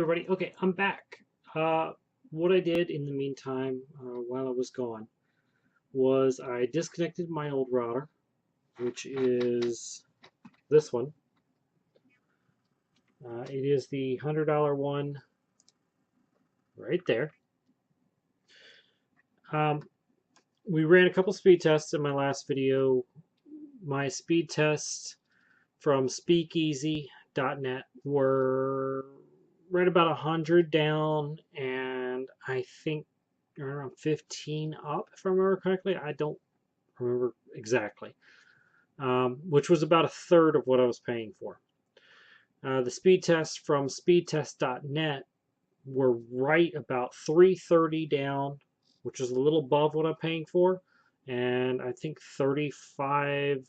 everybody. Okay, I'm back. What I did in the meantime, while I was gone, was I disconnected my old router, which is this one. It is the $100 one right there. We ran a couple speed tests in my last video. My speed tests from speakeasy.net were right about 100 down, and I think around 15 up, if I remember correctly. I don't remember exactly, which was about a third of what I was paying for. The speed tests from speedtest.net were right about 330 down, which is a little above what I'm paying for, and I think 35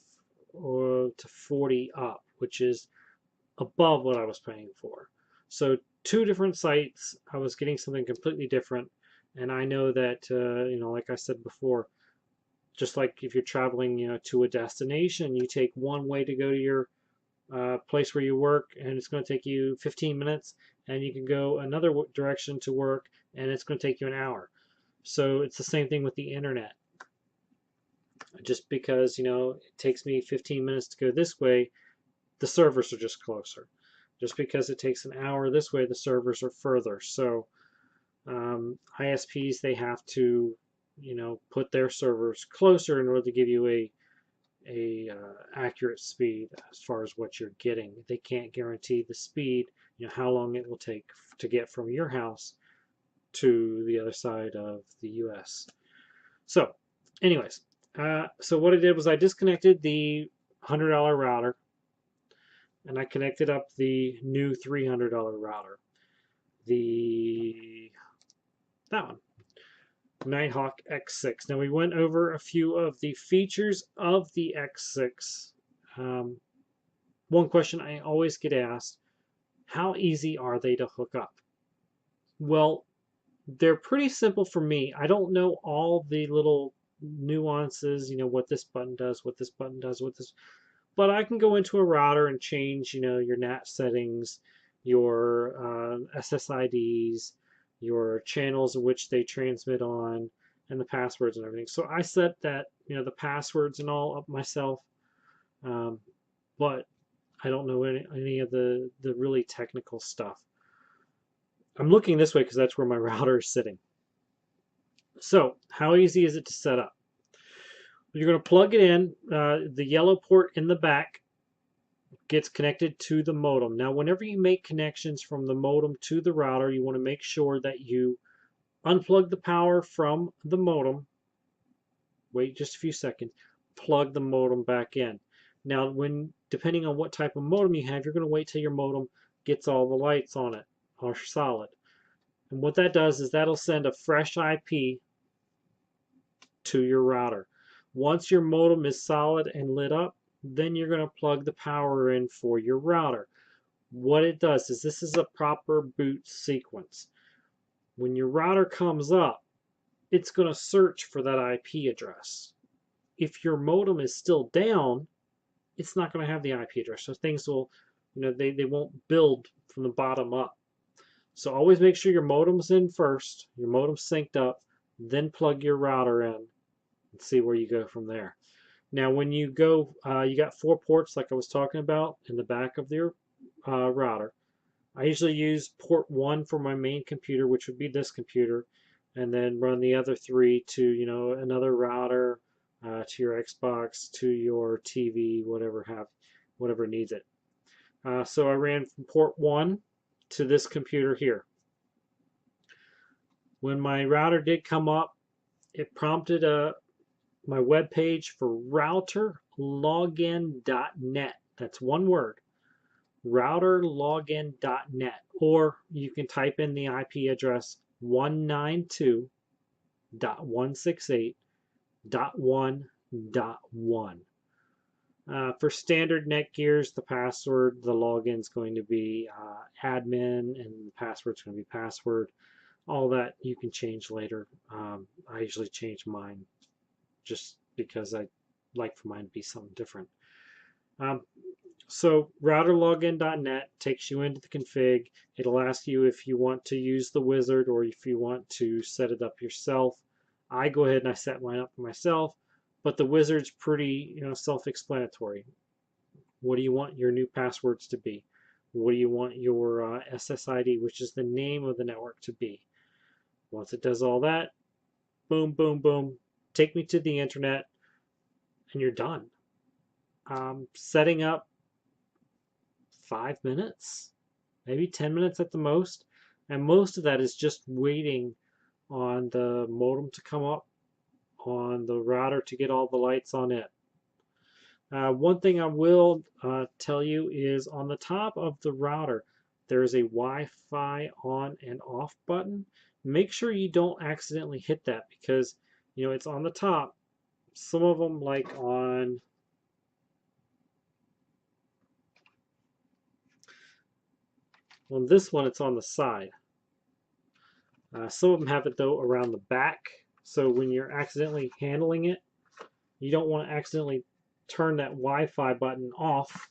to 40 up, which is above what I was paying for. So two different sites, I was getting something completely different. And I know that, like I said before, just like if you're traveling, to a destination, you take one way to go to your place where you work, and it's going to take you 15 minutes, and you can go another direction to work, and it's going to take you an hour. So it's the same thing with the internet. Just because, it takes me 15 minutes to go this way, the servers are just closer. Just because it takes an hour this way, the servers are further. So ISPs, they have to, put their servers closer in order to give you a accurate speed as far as what you're getting. They can't guarantee the speed, how long it will take to get from your house to the other side of the U.S. So, anyways, so what I did was I disconnected the $100 router, and I connected up the new $300 router. That one, Nighthawk X6. Now we went over a few of the features of the X6. One question I always get asked, how easy are they to hook up? Well, they're pretty simple for me. I don't know all the little nuances, what this button does, what this button does, but I can go into a router and change, your NAT settings, your SSIDs, your channels in which they transmit on, and the passwords and everything. So I set that, the passwords and all up myself, but I don't know any of the really technical stuff. I'm looking this way because that's where my router is sitting. So how easy is it to set up? You're going to plug it in. The yellow port in the back gets connected to the modem. Now, whenever you make connections from the modem to the router, you want to make sure that you unplug the power from the modem. Wait just a few seconds. Plug the modem back in. Now, depending on what type of modem you have, you're going to wait till your modem gets all the lights on it, are solid. And what that does is that'll send a fresh IP to your router. Once your modem is solid and lit up, then you're going to plug the power in for your router. What it does is this is a proper boot sequence. When your router comes up, it's going to search for that IP address. If your modem is still down, it's not going to have the IP address. So things will, they won't build from the bottom up. So always make sure your modem's in first, your modem's synced up, then plug your router in and see where you go from there. Now when you go, you got 4 ports like I was talking about in the back of your router. I usually use port 1 for my main computer, which would be this computer, and then run the other 3 to another router, to your Xbox, to your TV, whatever needs it. So I ran from port 1 to this computer here. When my router did come up, it prompted my web page for routerlogin.net. That's one word, routerlogin.net, or you can type in the IP address 192.168.1.1. For standard netgears, the login is going to be admin, and the password is going to be password. All that you can change later. I usually change mine just because I like for mine to be something different. So routerlogin.net takes you into the config. It'll ask you if you want to use the wizard or if you want to set it up yourself. I go ahead and I set mine up for myself, but the wizard's pretty, self-explanatory. What do you want your new passwords to be? What do you want your SSID, which is the name of the network, to be? Once it does all that, boom, boom, boom, take me to the internet, and you're done. Setting up 5 minutes, maybe 10 minutes at the most. And most of that is just waiting on the modem to come up, on the router to get all the lights on it. One thing I will tell you is on the top of the router, there is a Wi-Fi on and off button. Make sure you don't accidentally hit that because, it's on the top. Some of them, like on this one, it's on the side. Some of them have it, though, around the back. So when you're accidentally handling it, you don't want to accidentally turn that Wi-Fi button off.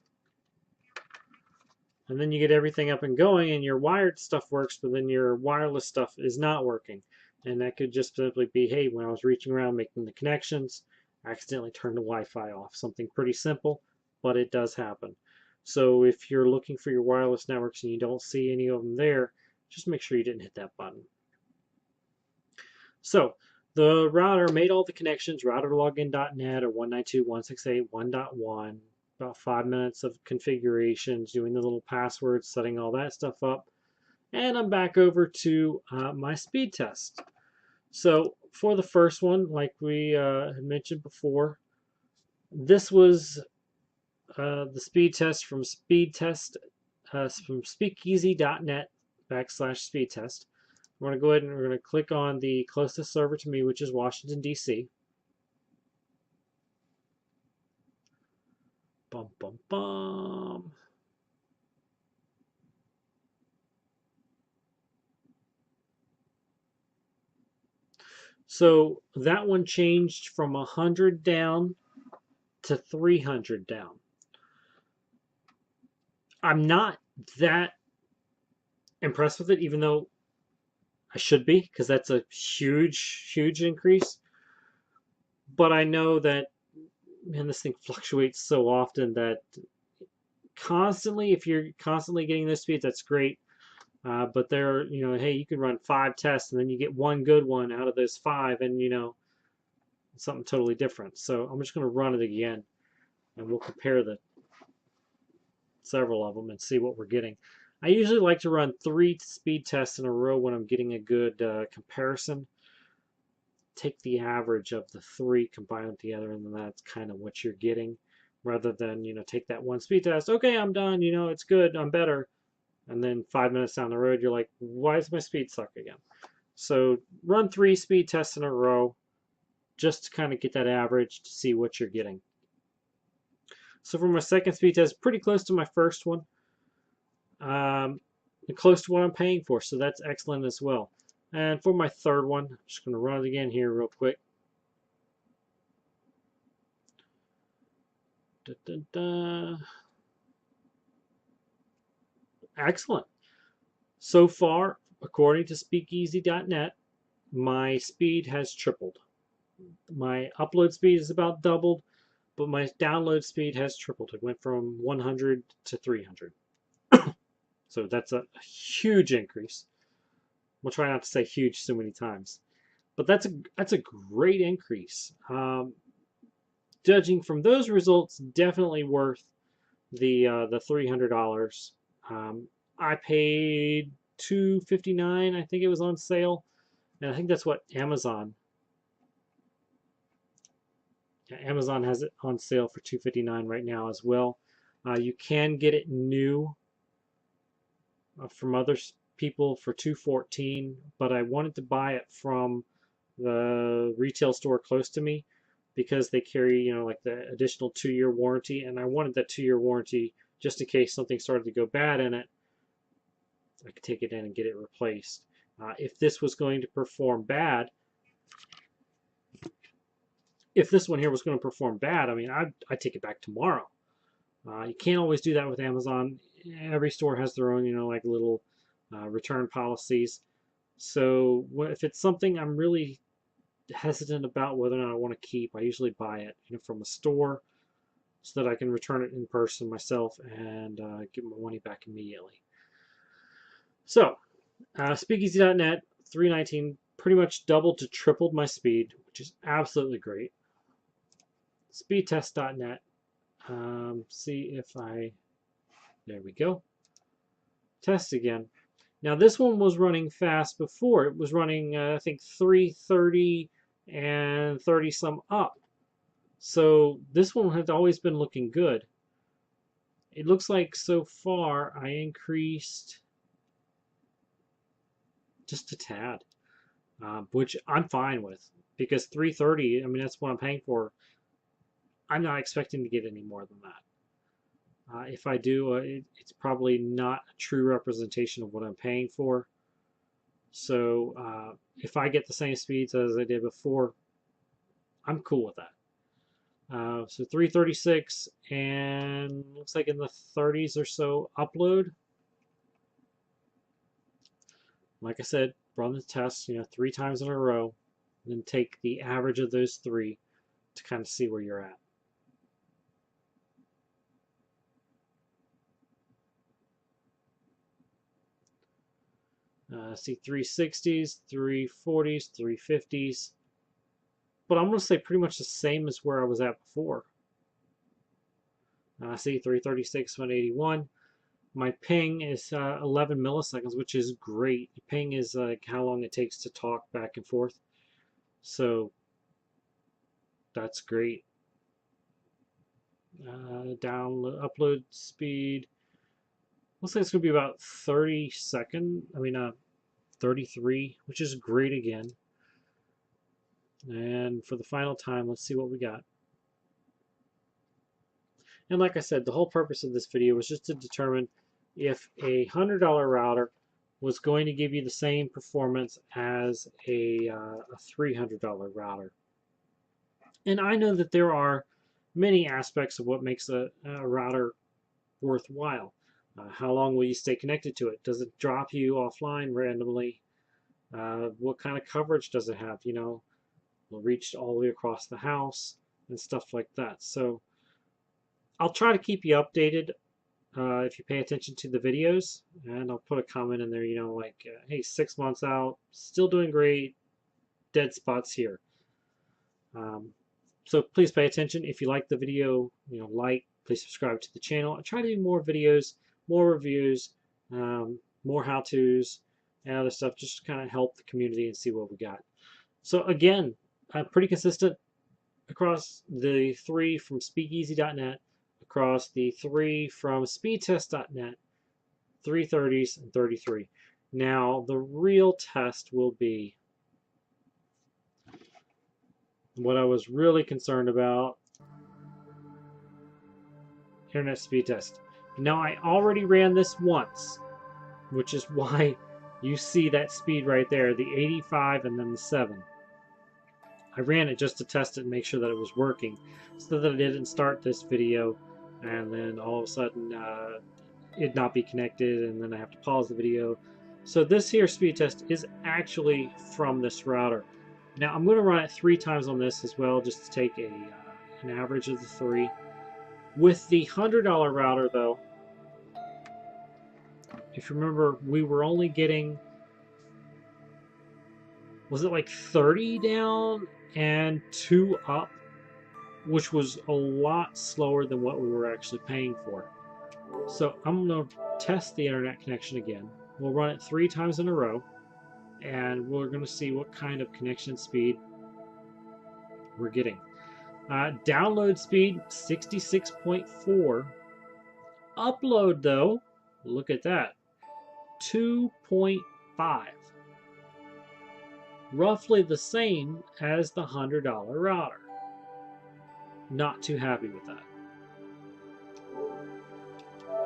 And then you get everything up and going and your wired stuff works, but then your wireless stuff is not working. And that could just simply be, hey, when I was reaching around making the connections, I accidentally turned the Wi-Fi off. Something pretty simple, but it does happen. So if you're looking for your wireless networks and you don't see any of them there, just make sure you didn't hit that button. So the router made all the connections, routerlogin.net or 192.168.1.1, about 5 minutes of configurations, doing the little passwords, setting all that stuff up. And I'm back over to my speed test. So for the first one, like we had mentioned before, this was the speed test from speakeasy.net/speed test. We're going to go ahead and we're going to click on the closest server to me, which is Washington, D.C. Bum, bum, bum. So that one changed from 100 down to 300 down. I'm not that impressed with it, even though I should be, because that's a huge, huge increase. But I know that, man, this thing fluctuates so often that constantly, if you're constantly getting this speed, that's great. But there, hey, you can run 5 tests and then you get one good one out of those 5, and something totally different. So I'm just going to run it again, and we'll compare the several of them and see what we're getting. I usually like to run 3 speed tests in a row when I'm getting a good comparison. Take the average of the 3, combine them together, and then that's kind of what you're getting, rather than take that one speed test. Okay, I'm done. It's good. I'm better. And then 5 minutes down the road, you're like, why does my speed suck again? So run 3 speed tests in a row just to kind of get that average to see what you're getting. So for my second speed test, pretty close to my first one. Close to what I'm paying for, so that's excellent as well. And for my third one, I'm just going to run it again here real quick. Da, da, da. Excellent. So far, according to speakeasy.net, my speed has tripled. My upload speed is about doubled, but my download speed has tripled. It went from 100 to 300. So that's a huge increase. We'll try not to say huge so many times, but that's a great increase. Judging from those results, definitely worth the $300. I paid $259. I think it was on sale, and I think that's what Amazon. Yeah, Amazon has it on sale for $259 right now as well. You can get it new from other people for $214, but I wanted to buy it from the retail store close to me because they carry, like the additional 2-year warranty, and I wanted that 2-year warranty just in case something started to go bad in it. I could take it in and get it replaced. If this was going to perform bad, if this one here was going to perform bad, I mean, I'd take it back tomorrow. You can't always do that with Amazon. Every store has their own, like little return policies. So if it's something I'm really hesitant about whether or not I want to keep, I usually buy it, from a store so that I can return it in person myself and get my money back immediately. So, Speakeasy.net 319 pretty much doubled to tripled my speed, which is absolutely great. Speedtest.net. See if there we go. Test again. Now this one was running fast before. It was running, I think, 330 and 30 some up. So this one has always been looking good. It looks like so far I increased just a tad, which I'm fine with, because 330, I mean, that's what I'm paying for. I'm not expecting to get any more than that. If I do, it's probably not a true representation of what I'm paying for. So if I get the same speeds as I did before, I'm cool with that. So 336 and looks like in the 30s or so upload. Like I said, run the test, 3 times in a row, and then take the average of those 3 to kind of see where you're at. See 360s, 340s, 350s. But I'm going to say pretty much the same as where I was at before. See 336, 181. My ping is 11 milliseconds, which is great. The ping is like how long it takes to talk back and forth. So that's great. Upload speed. Looks like it's going to be about 33, which is great again. And for the final time, let's see what we got. And like I said, the whole purpose of this video was just to determine if a $100 router was going to give you the same performance as a $300 router. And I know that there are many aspects of what makes a router worthwhile. How long will you stay connected to it? Does it drop you offline randomly? What kind of coverage does it have? Will reach all the way across the house and stuff like that. So I'll try to keep you updated if you pay attention to the videos, and I'll put a comment in there, like, hey, 6 months out, still doing great, dead spots here. So please pay attention. If you like the video, please subscribe to the channel. I try to do more videos, more reviews, more how-tos, and other stuff, just to kind of help the community and see what we got. So again, pretty consistent across the 3 from Speakeasy.net, across the 3 from Speedtest.net, 330s and 33. Now the real test will be what I was really concerned about, internet speed test. Now I already ran this once, which is why you see that speed right there, the 85 and then the 7. I ran it just to test it and make sure that it was working, so that I didn't start this video and then all of a sudden it not be connected and then I have to pause the video. So this here speed test is actually from this router. Now I'm going to run it 3 times on this as well, just to take an average of the 3. With the $100 router though, if you remember, we were only getting, was it like 30 down and 2 up, which was a lot slower than what we were actually paying for. So I'm going to test the internet connection again. We'll run it 3 times in a row, and we're going to see what kind of connection speed we're getting. Download speed 66.4. Upload though, look at that, 2.5. Roughly the same as the $100 router. Not too happy with that.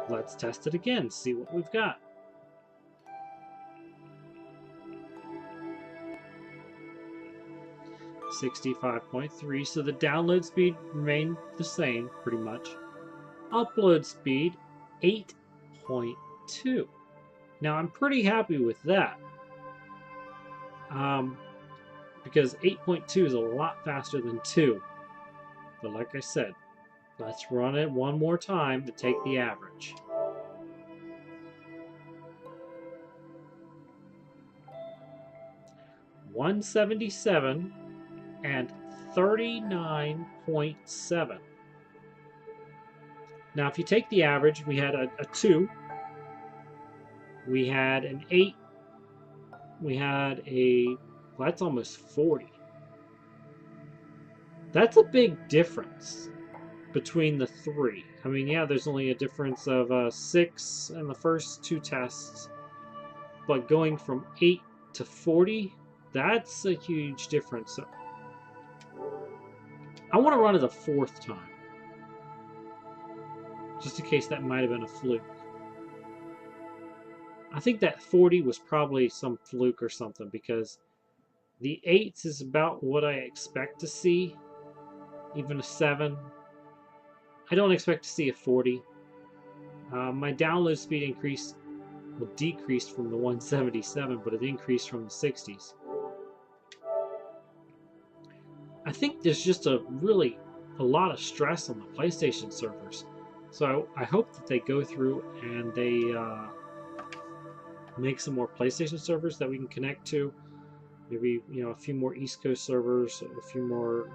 Let's test it again, see what we've got. .3, so the download speed remained the same pretty much. Upload speed 8.2. Now I'm pretty happy with that, because 8.2 is a lot faster than 2. But like I said, let's run it one more time to take the average. $177 and 39.7. Now, if you take the average, we had a 2, we had an 8, we had a, well, that's almost 40. That's a big difference between the 3. I mean, yeah, there's only a difference of 6 in the first 2 tests, but going from 8 to 40, that's a huge difference. So I want to run it a 4th time, just in case that might have been a fluke. I think that 40 was probably some fluke or something, because the 8s is about what I expect to see, even a 7. I don't expect to see a 40. My download speed decreased from the 177, but it increased from the 60s. I think there's just a lot of stress on the PlayStation servers. So I hope that they go through and they make some more PlayStation servers that we can connect to. Maybe, a few more East Coast servers, a few more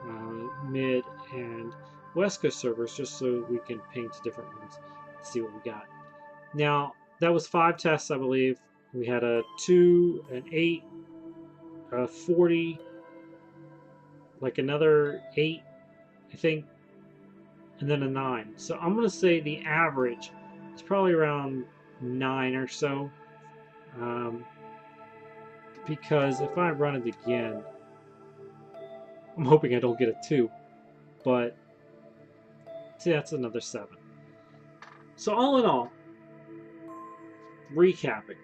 Mid and West Coast servers, just so we can ping to different ones and see what we got. Now, that was 5 tests, I believe. We had a 2, an 8, a 40, like another 8, I think, and then a 9. So I'm going to say the average is probably around 9 or so. Because if I run it again, I'm hoping I don't get a 2. But, see, that's another 7. So all in all, recapping.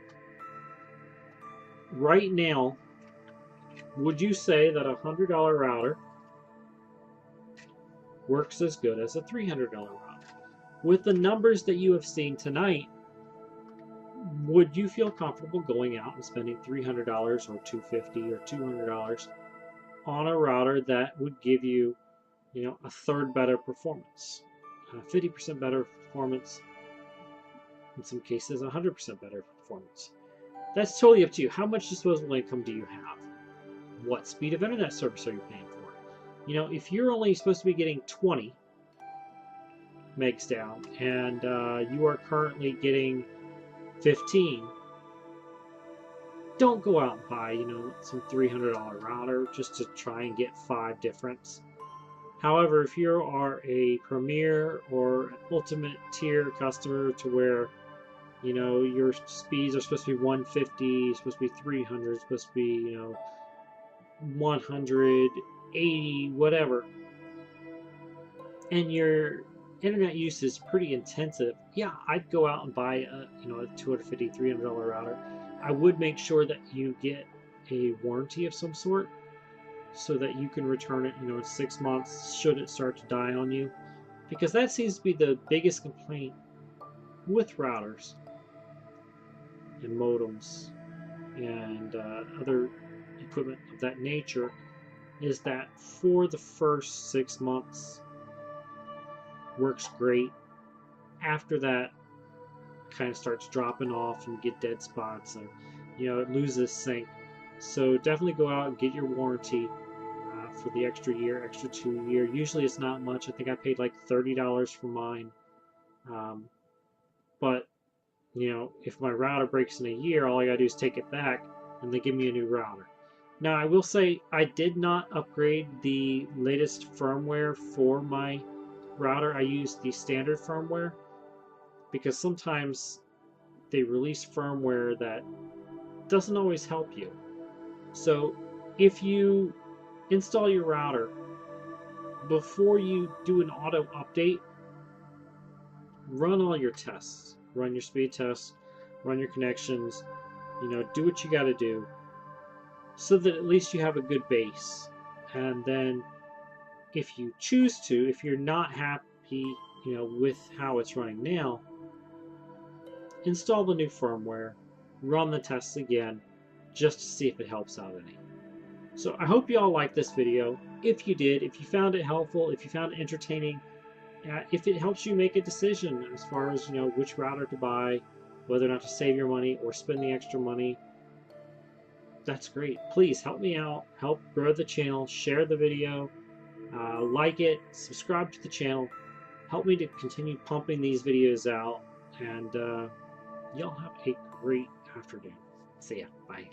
Right now, would you say that a $100 router works as good as a $300 router? With the numbers that you have seen tonight, would you feel comfortable going out and spending $300 or $250 or $200 on a router that would give you, a third better performance, 50% better performance, in some cases 100% better performance? That's totally up to you. How much disposable income do you have? What speed of internet service are you paying for? If you're only supposed to be getting 20 megs down and you are currently getting 15, don't go out and buy, some $300 router just to try and get 5 difference. However, if you are a premier or an ultimate tier customer to where, your speeds are supposed to be 150, supposed to be 300, supposed to be, 180, whatever, and your internet use is pretty intensive, yeah, I'd go out and buy a $250, $300 router. I would make sure that you get a warranty of some sort so that you can return it, in 6 months should it start to die on you, because that seems to be the biggest complaint with routers and modems and other equipment of that nature, is that for the first 6 months works great. After that, kind of starts dropping off and get dead spots, and it loses sync. So definitely go out and get your warranty for the extra year, extra 2 year. Usually it's not much. I think I paid like $30 for mine. But if my router breaks in a year, all I gotta do is take it back and they give me a new router. Now, I will say I did not upgrade the latest firmware for my router. I used the standard firmware because sometimes they release firmware that doesn't always help you. So if you install your router, before you do an auto update, run all your tests. Run your speed tests, run your connections, do what you got to do so that at least you have a good base. And then if you choose to, if you're not happy with how it's running now, install the new firmware, run the tests again, just to see if it helps out any. So I hope you all liked this video. If you did, if you found it helpful, if you found it entertaining, if it helps you make a decision as far as which router to buy, whether or not to save your money or spend the extra money, that's great. Please help me out, help grow the channel, share the video, like it, subscribe to the channel, help me to continue pumping these videos out, and y'all have a great afternoon. See ya. Bye.